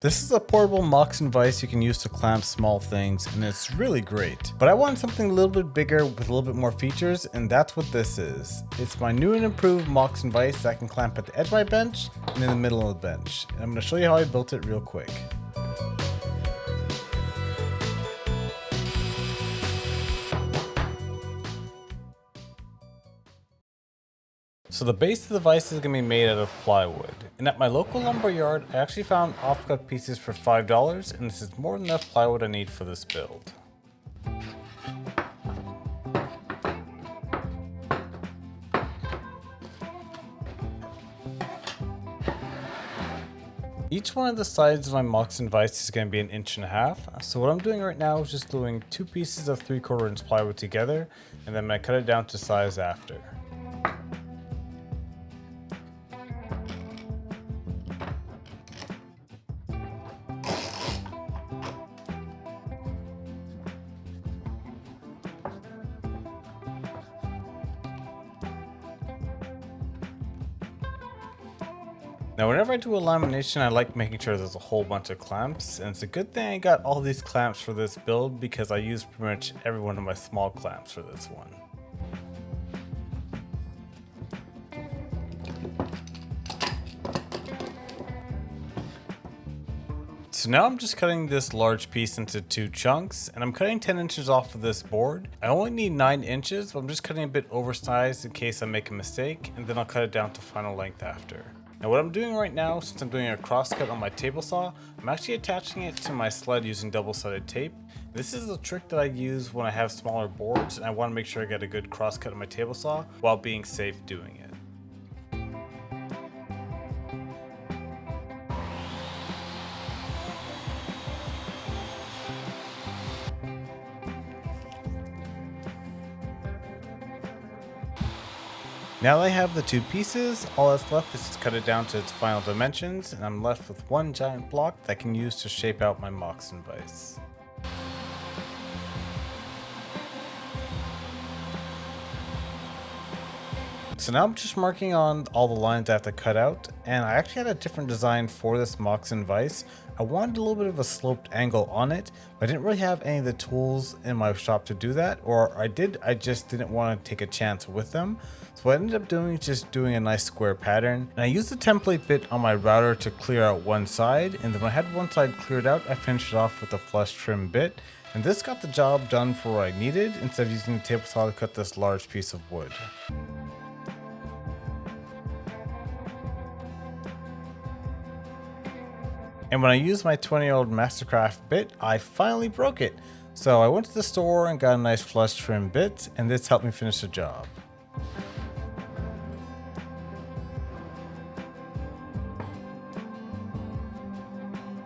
This is a portable moxon vise you can use to clamp small things, and it's really great. But I wanted something a little bit bigger with a little bit more features, and that's what this is. It's my new and improved moxon vise that can clamp at the edge of my bench and in the middle of the bench. And I'm going to show you how I built it real quick. So the base of the vise is going to be made out of plywood, and at my local lumber yard I actually found offcut pieces for $5, and this is more than enough plywood I need for this build. Each one of the sides of my moxon vise is going to be 1.5 inches, so what I'm doing right now is just gluing 2 pieces of 3/4 inch plywood together, and then I'm going to cut it down to size after. Now whenever I do a lamination, I like making sure there's a whole bunch of clamps, and it's a good thing I got all these clamps for this build because I used pretty much every one of my small clamps for this one. So now I'm just cutting this large piece into 2 chunks, and I'm cutting 10 inches off of this board. I only need 9 inches, but I'm just cutting a bit oversized in case I make a mistake, and then I'll cut it down to final length after. Now what I'm doing right now, since I'm doing a cross cut on my table saw, I'm actually attaching it to my sled using double-sided tape. This is a trick that I use when I have smaller boards and I want to make sure I get a good cross cut on my table saw while being safe doing it. Now that I have the 2 pieces, all that's left is to cut it down to its final dimensions, and I'm left with one giant block that I can use to shape out my moxon vise. So now I'm just marking on all the lines I have to cut out, and I actually had a different design for this moxon vise. I wanted a little bit of a sloped angle on it, but I didn't really have any of the tools in my shop to do that, or I just didn't want to take a chance with them. So what I ended up doing is just doing a nice square pattern, and I used the template bit on my router to clear out one side, and then when I had one side cleared out, I finished it off with a flush trim bit, and this got the job done for what I needed instead of using the table saw to cut this large piece of wood. And when I used my 20-year-old Mastercraft bit, I finally broke it. So I went to the store and got a nice flush trim bit, and this helped me finish the job.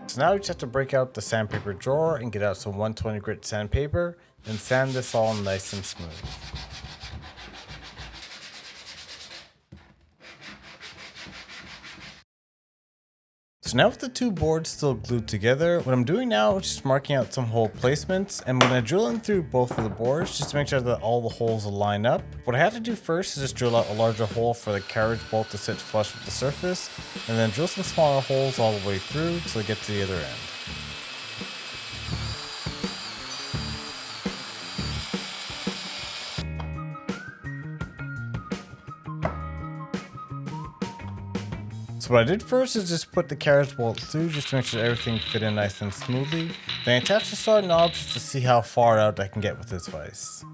So now we just have to break out the sandpaper drawer and get out some 120 grit sandpaper and sand this all nice and smooth. So now with the 2 boards still glued together, what I'm doing now is just marking out some hole placements, and when I drill in through both of the boards, just to make sure that all the holes line up, what I had to do first is just drill out a larger hole for the carriage bolt to sit flush with the surface, and then drill some smaller holes all the way through till I get to the other end. So what I did first is just put the carriage bolt through just to make sure everything fit in nice and smoothly. Then I attached the star knob just to see how far out I can get with this vise.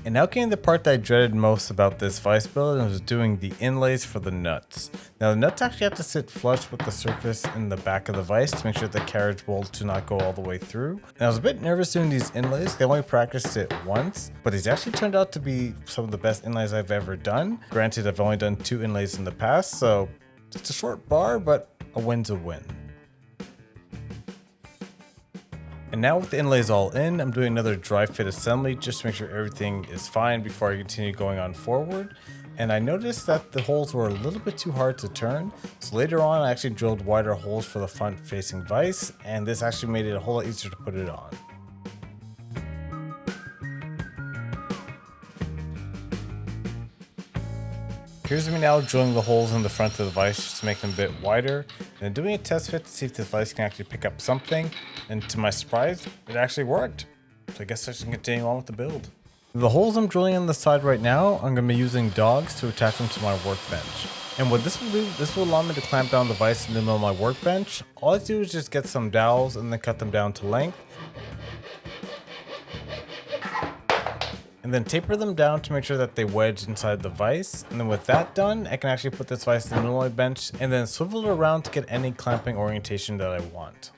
And now came the part that I dreaded most about this vise build, and was doing the inlays for the nuts. Now the nuts actually have to sit flush with the surface in the back of the vise to make sure the carriage bolts do not go all the way through. And I was a bit nervous doing these inlays. I only practiced it once, but these actually turned out to be some of the best inlays I've ever done. Granted, I've only done 2 inlays in the past, so it's a short bar, but a win's a win. And now with the inlays all in, I'm doing another dry fit assembly just to make sure everything is fine before I continue going on forward. And I noticed that the holes were a little bit too hard to turn, so later on I actually drilled wider holes for the front facing vise, and this actually made it a whole lot easier to put it on. Here's me now drilling the holes in the front of the vise just to make them a bit wider, and then doing a test fit to see if this vise can actually pick up something, and to my surprise, it actually worked. So I guess I should continue on with the build. The holes I'm drilling on the side right now, I'm going to be using dogs to attach them to my workbench. And what this will do, this will allow me to clamp down the vise in the middle of my workbench. All I do is just get some dowels and then cut them down to length. And then taper them down to make sure that they wedge inside the vise. And then with that done, I can actually put this vise in the middle of my bench and then swivel it around to get any clamping orientation that I want.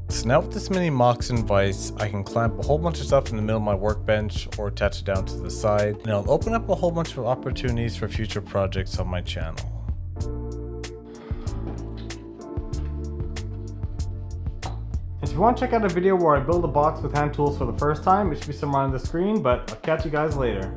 So now with this mini moxon vise, I can clamp a whole bunch of stuff in the middle of my workbench or attach it down to the side, and it'll open up a whole bunch of opportunities for future projects on my channel. If you want to check out a video where I build a box with hand tools for the first time, it should be somewhere on the screen, but I'll catch you guys later.